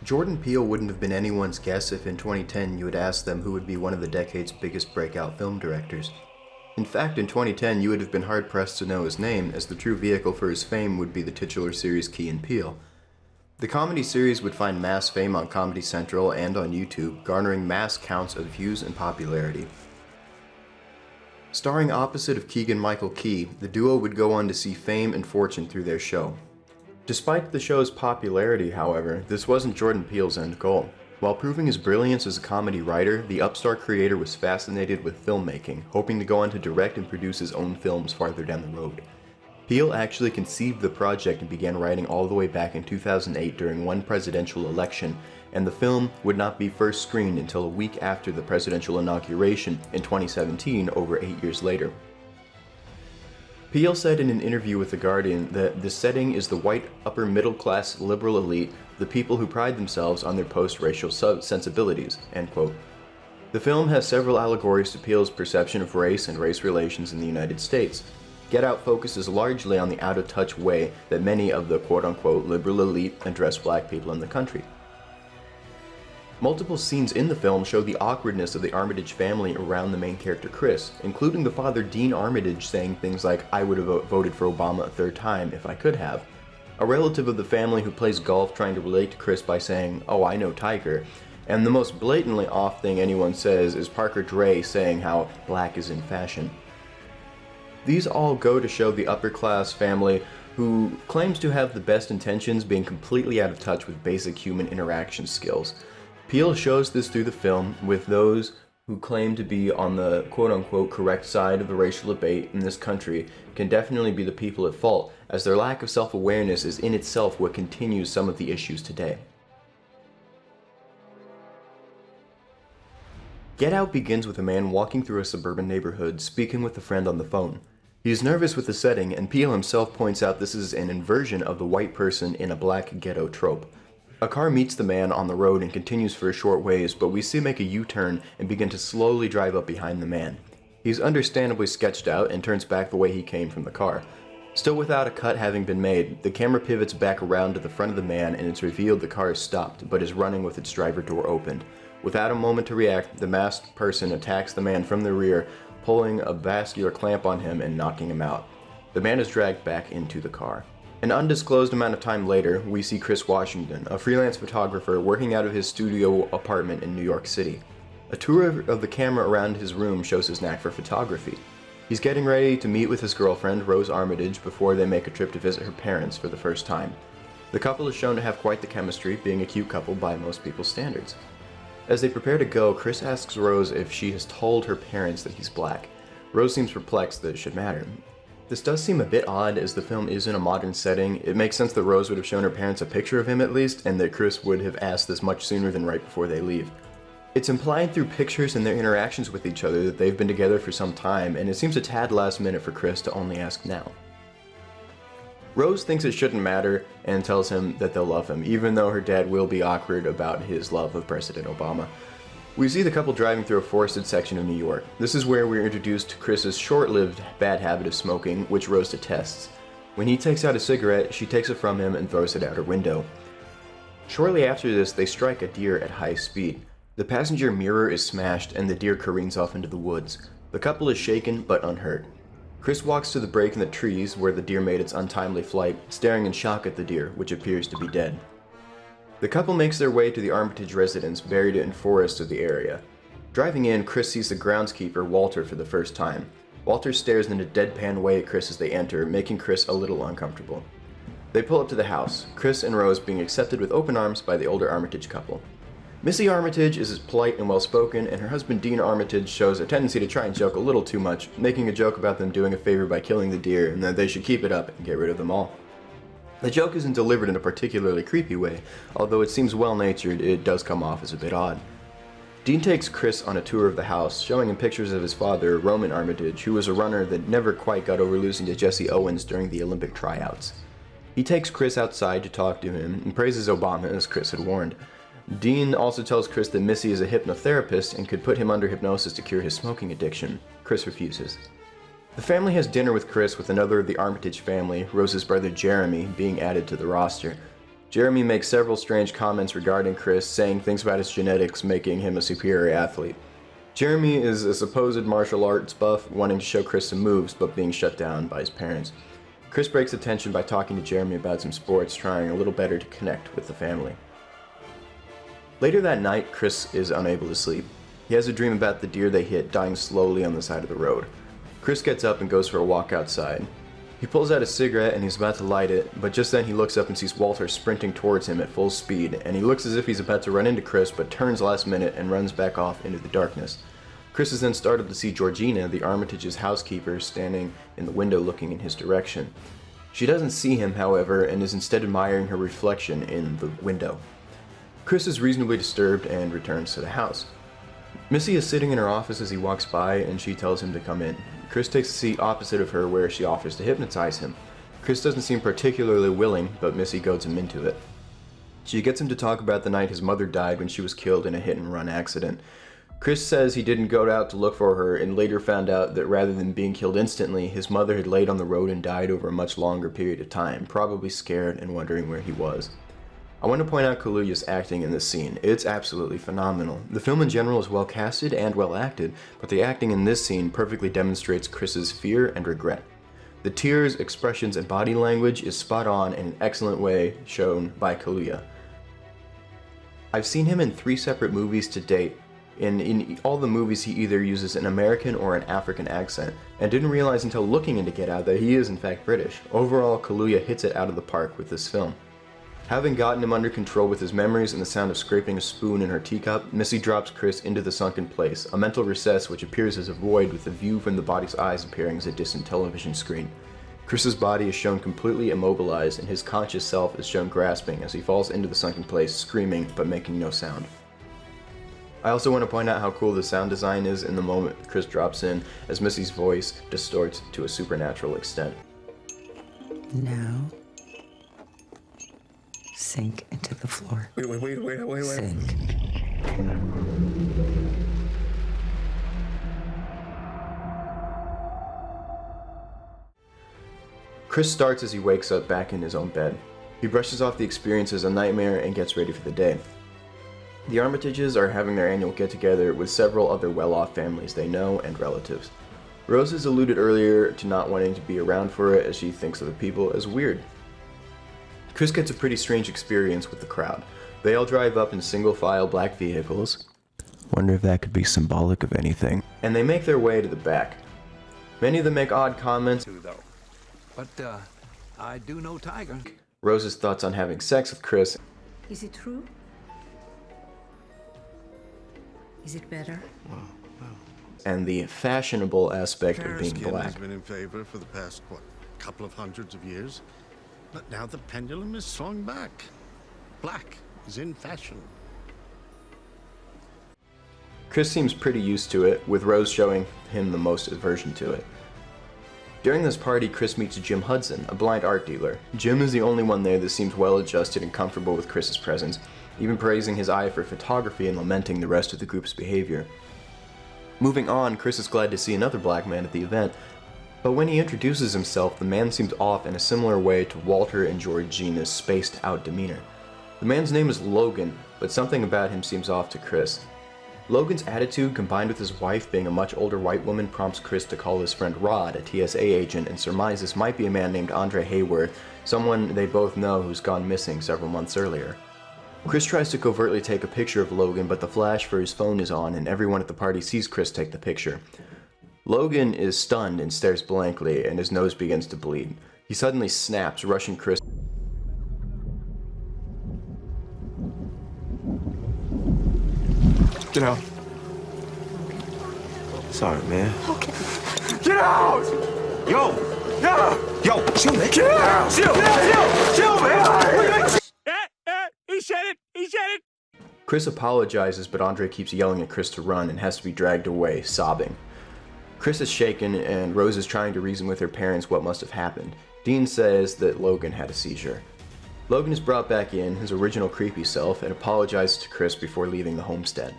Jordan Peele wouldn't have been anyone's guess if in 2010 you had asked them who would be one of the decade's biggest breakout film directors. In fact, in 2010 you would have been hard-pressed to know his name, as the true vehicle for his fame would be the titular series Key and Peele. The comedy series would find mass fame on Comedy Central and on YouTube, garnering mass counts of views and popularity. Starring opposite of Keegan-Michael Key, the duo would go on to see fame and fortune through their show. Despite the show's popularity, however, this wasn't Jordan Peele's end goal. While proving his brilliance as a comedy writer, the upstart creator was fascinated with filmmaking, hoping to go on to direct and produce his own films farther down the road. Peele actually conceived the project and began writing all the way back in 2008 during one presidential election, and the film would not be first screened until a week after the presidential inauguration in 2017, over 8 years later. Peele said in an interview with The Guardian that the setting is the white upper-middle-class liberal elite, the people who pride themselves on their post-racial sensibilities, end quote. The film has several allegories to Peele's perception of race and race relations in the United States. Get Out focuses largely on the out-of-touch way that many of the quote-unquote liberal elite address black people in the country. Multiple scenes in the film show the awkwardness of the Armitage family around the main character Chris, including the father Dean Armitage saying things like, "I would have voted for Obama a third time if I could have." A relative of the family who plays golf trying to relate to Chris by saying, "Oh, I know Tiger." And the most blatantly off thing anyone says is Parker Dre saying how black is in fashion. These all go to show the upper-class family who claims to have the best intentions being completely out of touch with basic human interaction skills. Peele shows this through the film, with those who claim to be on the quote-unquote correct side of the racial debate in this country can definitely be the people at fault, as their lack of self-awareness is in itself what continues some of the issues today. Get Out begins with a man walking through a suburban neighborhood, speaking with a friend on the phone. He is nervous with the setting, and Peele himself points out this is an inversion of the white person in a black ghetto trope. A car meets the man on the road and continues for a short ways, but we see him make a U-turn and begin to slowly drive up behind the man. He's understandably sketched out and turns back the way he came from the car. Still without a cut having been made, the camera pivots back around to the front of the man and it's revealed the car is stopped, but is running with its driver door opened. Without a moment to react, the masked person attacks the man from the rear, pulling a vascular clamp on him and knocking him out. The man is dragged back into the car. An undisclosed amount of time later, we see Chris Washington, a freelance photographer working out of his studio apartment in New York City. A tour of the camera around his room shows his knack for photography. He's getting ready to meet with his girlfriend, Rose Armitage, before they make a trip to visit her parents for the first time. The couple is shown to have quite the chemistry, being a cute couple by most people's standards. As they prepare to go, Chris asks Rose if she has told her parents that he's black. Rose seems perplexed that it should matter. This does seem a bit odd, as the film is in a modern setting. It makes sense that Rose would have shown her parents a picture of him at least, and that Chris would have asked this much sooner than right before they leave. It's implied through pictures and their interactions with each other that they've been together for some time, and it seems a tad last minute for Chris to only ask now. Rose thinks it shouldn't matter and tells him that they'll love him, even though her dad will be awkward about his love of President Obama. We see the couple driving through a forested section of New York. This is where we're introduced to Chris's short-lived bad habit of smoking, which Rose detests. When he takes out a cigarette, she takes it from him and throws it out her window. Shortly after this, they strike a deer at high speed. The passenger mirror is smashed and the deer careens off into the woods. The couple is shaken but unhurt. Chris walks to the break in the trees where the deer made its untimely flight, staring in shock at the deer, which appears to be dead. The couple makes their way to the Armitage residence, buried in forests of the area. Driving in, Chris sees the groundskeeper, Walter, for the first time. Walter stares in a deadpan way at Chris as they enter, making Chris a little uncomfortable. They pull up to the house, Chris and Rose being accepted with open arms by the older Armitage couple. Missy Armitage is polite and well-spoken, and her husband Dean Armitage shows a tendency to try and joke a little too much, making a joke about them doing a favor by killing the deer and that they should keep it up and get rid of them all. The joke isn't delivered in a particularly creepy way, although it seems well-natured, it does come off as a bit odd. Dean takes Chris on a tour of the house, showing him pictures of his father, Roman Armitage, who was a runner that never quite got over losing to Jesse Owens during the Olympic tryouts. He takes Chris outside to talk to him and praises Obama, as Chris had warned. Dean also tells Chris that Missy is a hypnotherapist and could put him under hypnosis to cure his smoking addiction. Chris refuses. The family has dinner with Chris, with another of the Armitage family, Rose's brother Jeremy, being added to the roster. Jeremy makes several strange comments regarding Chris, saying things about his genetics making him a superior athlete. Jeremy is a supposed martial arts buff, wanting to show Chris some moves, but being shut down by his parents. Chris breaks the tension by talking to Jeremy about some sports, trying a little better to connect with the family. Later that night, Chris is unable to sleep. He has a dream about the deer they hit dying slowly on the side of the road. Chris gets up and goes for a walk outside. He pulls out a cigarette and he's about to light it, but just then he looks up and sees Walter sprinting towards him at full speed, and he looks as if he's about to run into Chris, but turns last minute and runs back off into the darkness. Chris is then startled to see Georgina, the Armitage's housekeeper, standing in the window looking in his direction. She doesn't see him, however, and is instead admiring her reflection in the window. Chris is reasonably disturbed and returns to the house. Missy is sitting in her office as he walks by, and she tells him to come in. Chris takes a seat opposite of her where she offers to hypnotize him. Chris doesn't seem particularly willing, but Missy goads him into it. She gets him to talk about the night his mother died when she was killed in a hit-and-run accident. Chris says he didn't go out to look for her and later found out that rather than being killed instantly, his mother had laid on the road and died over a much longer period of time, probably scared and wondering where he was. I want to point out Kaluuya's acting in this scene. It's absolutely phenomenal. The film in general is well casted and well acted, but the acting in this scene perfectly demonstrates Chris's fear and regret. The tears, expressions, and body language is spot on in an excellent way shown by Kaluuya. I've seen him in 3 separate movies to date, and in all the movies he either uses an American or an African accent, and didn't realize until looking into Get Out that he is in fact British. Overall, Kaluuya hits it out of the park with this film. Having gotten him under control with his memories and the sound of scraping a spoon in her teacup, Missy drops Chris into the sunken place, a mental recess which appears as a void with the view from the body's eyes appearing as a distant television screen. Chris's body is shown completely immobilized and his conscious self is shown grasping as he falls into the sunken place, screaming but making no sound. I also want to point out how cool the sound design is in the moment Chris drops in, as Missy's voice distorts to a supernatural extent. Now, sink into the floor. Wait. Sink. Chris starts as he wakes up back in his own bed. He brushes off the experience as a nightmare and gets ready for the day. The Armitages are having their annual get-together with several other well-off families they know and relatives. Rose has alluded earlier to not wanting to be around for it as she thinks of the people as weird. Chris gets a pretty strange experience with the crowd. They all drive up in single-file black vehicles. Wonder if that could be symbolic of anything. And they make their way to the back. Many of them make odd comments. But, I do know Tiger. Rose's thoughts on having sex with Chris. Is it true? Is it better? And the fashionable aspect of being Skin black. has been in favor for the past, couple of hundreds of years. But now the pendulum is swung back. Black is in fashion. Chris seems pretty used to it, with Rose showing him the most aversion to it. During this party, Chris meets Jim Hudson, a blind art dealer. Jim is the only one there that seems well adjusted and comfortable with Chris's presence, even praising his eye for photography and lamenting the rest of the group's behavior. Moving on, Chris is glad to see another black man at the event, but when he introduces himself, the man seems off in a similar way to Walter and Georgina's spaced-out demeanor. The man's name is Logan, but something about him seems off to Chris. Logan's attitude, combined with his wife being a much older white woman, prompts Chris to call his friend Rod, a TSA agent, and surmise this might be a man named Andre Hayworth, someone they both know who's gone missing several months earlier. Chris tries to covertly take a picture of Logan, but the flash for his phone is on and everyone at the party sees Chris take the picture. Logan is stunned and stares blankly, and his nose begins to bleed. He suddenly snaps, rushing Chris. Get out. Sorry, man. Okay. Get out! Yo! Yo, chill, man. Get out! Chill, man! He said it! Chris apologizes, but Andre keeps yelling at Chris to run and has to be dragged away, sobbing. Chris is shaken, and Rose is trying to reason with her parents what must have happened. Dean says that Logan had a seizure. Logan is brought back in, his original creepy self, and apologizes to Chris before leaving the homestead.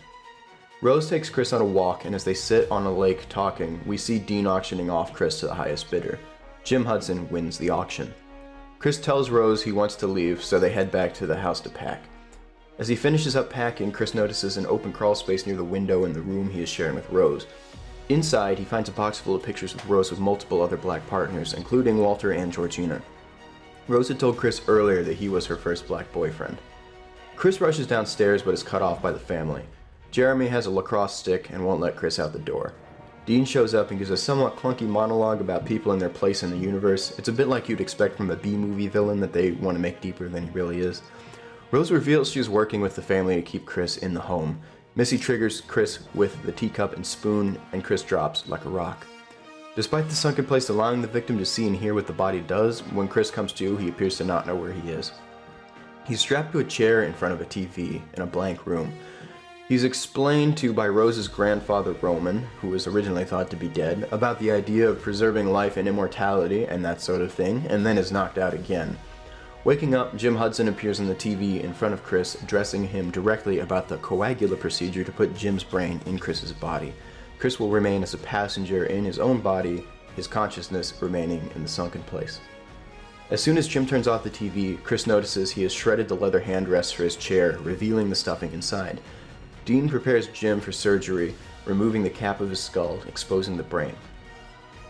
Rose takes Chris on a walk, and as they sit on a lake talking, we see Dean auctioning off Chris to the highest bidder. Jim Hudson wins the auction. Chris tells Rose he wants to leave, so they head back to the house to pack. As he finishes up packing, Chris notices an open crawl space near the window in the room he is sharing with Rose. Inside, he finds a box full of pictures with Rose with multiple other black partners, including Walter and Georgina. Rose had told Chris earlier that he was her first black boyfriend. Chris rushes downstairs but is cut off by the family. Jeremy has a lacrosse stick and won't let Chris out the door. Dean shows up and gives a somewhat clunky monologue about people and their place in the universe. It's a bit like you'd expect from a B-movie villain that they want to make deeper than he really is. Rose reveals she is working with the family to keep Chris in the home. Missy triggers Chris with the teacup and spoon, and Chris drops like a rock. Despite the sunken place allowing the victim to see and hear what the body does, when Chris comes to, he appears to not know where he is. He's strapped to a chair in front of a TV in a blank room. He's explained to by Rose's grandfather Roman, who was originally thought to be dead, about the idea of preserving life and immortality and that sort of thing, and then is knocked out again. Waking up, Jim Hudson appears on the TV in front of Chris, addressing him directly about the coagula procedure to put Jim's brain in Chris's body. Chris will remain as a passenger in his own body, his consciousness remaining in the sunken place. As soon as Jim turns off the TV, Chris notices he has shredded the leather handrests for his chair, revealing the stuffing inside. Dean prepares Jim for surgery, removing the cap of his skull, exposing the brain.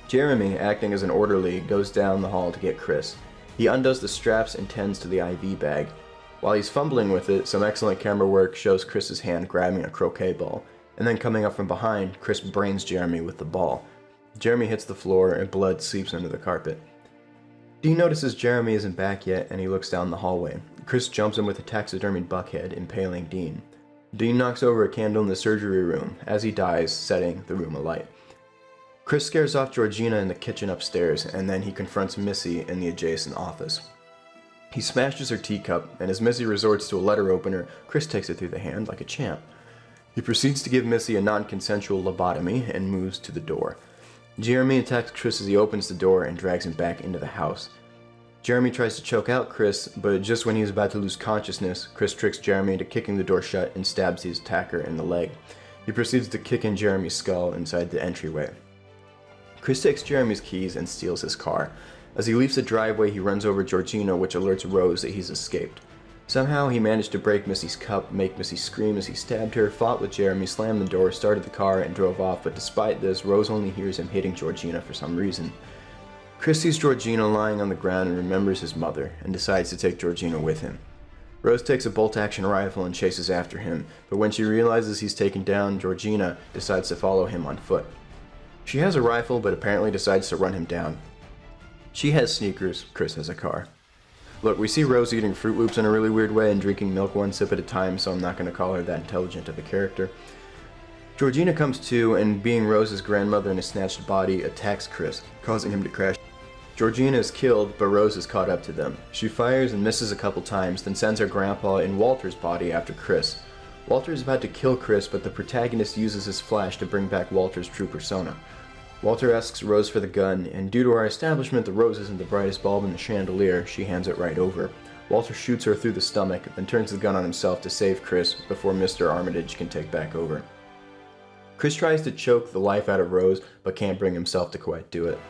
Jeremy, acting as an orderly, goes down the hall to get Chris. He undoes the straps and tends to the IV bag. While he's fumbling with it, some excellent camera work shows Chris's hand grabbing a croquet ball, and then coming up from behind, Chris brains Jeremy with the ball. Jeremy hits the floor and blood seeps under the carpet. Dean notices Jeremy isn't back yet and he looks down the hallway. Chris jumps him with a taxidermied buckhead, impaling Dean. Dean knocks over a candle in the surgery room as he dies, setting the room alight. Chris scares off Georgina in the kitchen upstairs, and then he confronts Missy in the adjacent office. He smashes her teacup, and as Missy resorts to a letter opener, Chris takes it through the hand like a champ. He proceeds to give Missy a non-consensual lobotomy and moves to the door. Jeremy attacks Chris as he opens the door and drags him back into the house. Jeremy tries to choke out Chris, but just when he is about to lose consciousness, Chris tricks Jeremy into kicking the door shut and stabs his attacker in the leg. He proceeds to kick in Jeremy's skull inside the entryway. Chris takes Jeremy's keys and steals his car. As he leaves the driveway, he runs over Georgina, which alerts Rose that he's escaped. Somehow, he managed to break Missy's cup, make Missy scream as he stabbed her, fought with Jeremy, slammed the door, started the car, and drove off, but despite this, Rose only hears him hitting Georgina for some reason. Chris sees Georgina lying on the ground and remembers his mother, and decides to take Georgina with him. Rose takes a bolt-action rifle and chases after him, but when she realizes he's taken down, Georgina decides to follow him on foot. She has a rifle, but apparently decides to run him down. She has sneakers, Chris has a car. Look, we see Rose eating Fruit Loops in a really weird way and drinking milk one sip at a time, so I'm not going to call her that intelligent of a character. Georgina comes to, and being Rose's grandmother in a snatched body, attacks Chris, causing him to crash. Georgina is killed, but Rose is caught up to them. She fires and misses a couple times, then sends her grandpa in Walter's body after Chris. Walter is about to kill Chris, but the protagonist uses his flash to bring back Walter's true persona. Walter asks Rose for the gun, and due to our establishment that Rose isn't the brightest bulb in the chandelier, she hands it right over. Walter shoots her through the stomach, then turns the gun on himself to save Chris before Mr. Armitage can take back over. Chris tries to choke the life out of Rose, but can't bring himself to quite do it.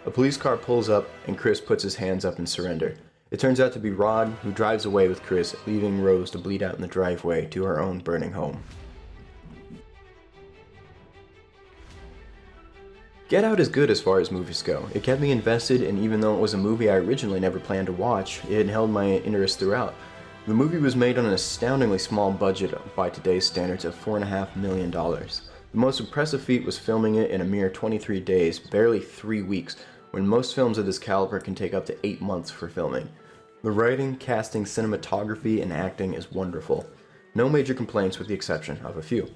A police car pulls up, and Chris puts his hands up in surrender. It turns out to be Rod, who drives away with Chris, leaving Rose to bleed out in the driveway to her own burning home. Get Out is good as far as movies go. It kept me invested, and even though it was a movie I originally never planned to watch, it held my interest throughout. The movie was made on an astoundingly small budget by today's standards of $4.5 million. The most impressive feat was filming it in a mere 23 days, barely 3 weeks, when most films of this caliber can take up to 8 months for filming. The writing, casting, cinematography, and acting is wonderful. No major complaints with the exception of a few.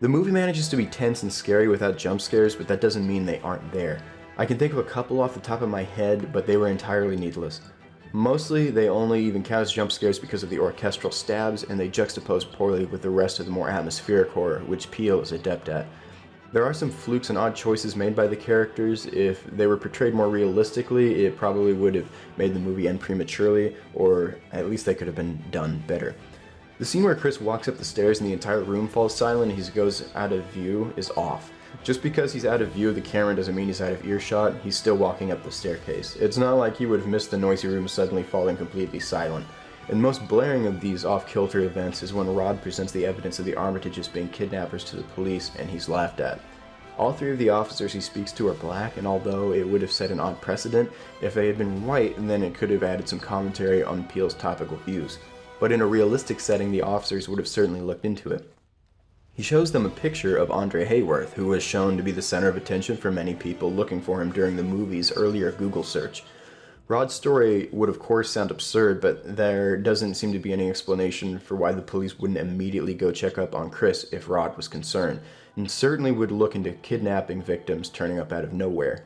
The movie manages to be tense and scary without jump scares, but that doesn't mean they aren't there. I can think of a couple off the top of my head, but they were entirely needless. Mostly, they only even count as jump scares because of the orchestral stabs, and they juxtapose poorly with the rest of the more atmospheric horror, which Peele is adept at. There are some flukes and odd choices made by the characters. If they were portrayed more realistically, it probably would have made the movie end prematurely, or at least they could have been done better. The scene where Chris walks up the stairs and the entire room falls silent and he goes out of view is off. Just because he's out of view of the camera doesn't mean he's out of earshot, he's still walking up the staircase. It's not like he would have missed the noisy room suddenly falling completely silent. And the most blaring of these off-kilter events is when Rod presents the evidence of the Armitages being kidnappers to the police, and he's laughed at. All three of the officers he speaks to are black, and although it would have set an odd precedent, if they had been white, then it could have added some commentary on Peele's topical views. But in a realistic setting, the officers would have certainly looked into it. He shows them a picture of Andre Hayworth, who was shown to be the center of attention for many people looking for him during the movie's earlier Google search. Rod's story would of course sound absurd, but there doesn't seem to be any explanation for why the police wouldn't immediately go check up on Chris if Rod was concerned, and certainly would look into kidnapping victims turning up out of nowhere.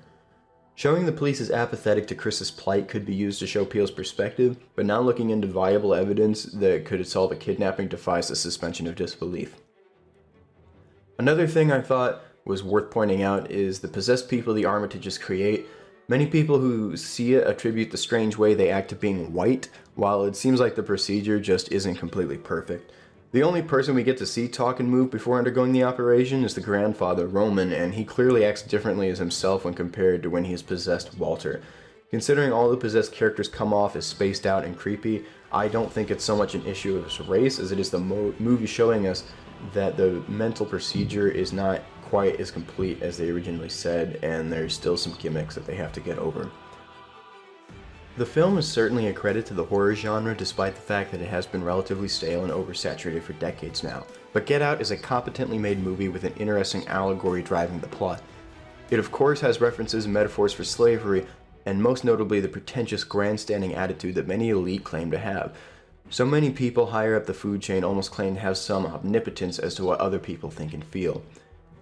Showing the police as apathetic to Chris's plight could be used to show Peele's perspective, but not looking into viable evidence that could solve a kidnapping defies the suspension of disbelief. Another thing I thought was worth pointing out is the possessed people the Armitages create. Many people who see it attribute the strange way they act to being white, while it seems like the procedure just isn't completely perfect. The only person we get to see talk and move before undergoing the operation is the grandfather, Roman, and he clearly acts differently as himself when compared to when he has possessed Walter. Considering all the possessed characters come off as spaced out and creepy, I don't think it's so much an issue of race as it is the movie showing us that the mental procedure is not quite as complete as they originally said, and there's still some gimmicks that they have to get over. The film is certainly a credit to the horror genre despite the fact that it has been relatively stale and oversaturated for decades now, but Get Out is a competently made movie with an interesting allegory driving the plot. It of course has references and metaphors for slavery, and most notably the pretentious grandstanding attitude that many elite claim to have. So many people higher up the food chain almost claim to have some omnipotence as to what other people think and feel.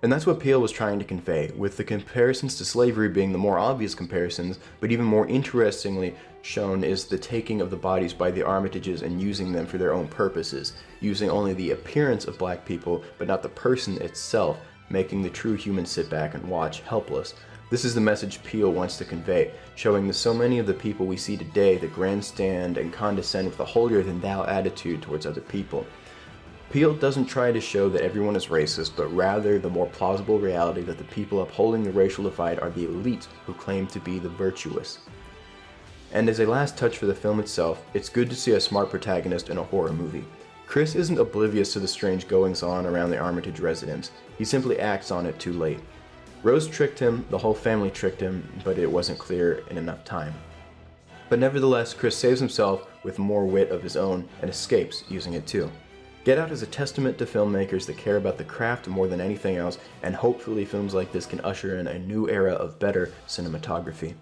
And that's what Peele was trying to convey, with the comparisons to slavery being the more obvious comparisons, but even more interestingly shown is the taking of the bodies by the Armitages and using them for their own purposes, using only the appearance of black people, but not the person itself, making the true human sit back and watch, helpless. This is the message Peele wants to convey, showing that so many of the people we see today that grandstand and condescend with a holier-than-thou attitude towards other people. Peele doesn't try to show that everyone is racist, but rather the more plausible reality that the people upholding the racial divide are the elite who claim to be the virtuous. And as a last touch for the film itself, it's good to see a smart protagonist in a horror movie. Chris isn't oblivious to the strange goings-on around the Armitage residence, he simply acts on it too late. Rose tricked him, the whole family tricked him, but it wasn't clear in enough time. But nevertheless, Chris saves himself with more wit of his own and escapes using it too. Get Out is a testament to filmmakers that care about the craft more than anything else, and hopefully films like this can usher in a new era of better cinematography.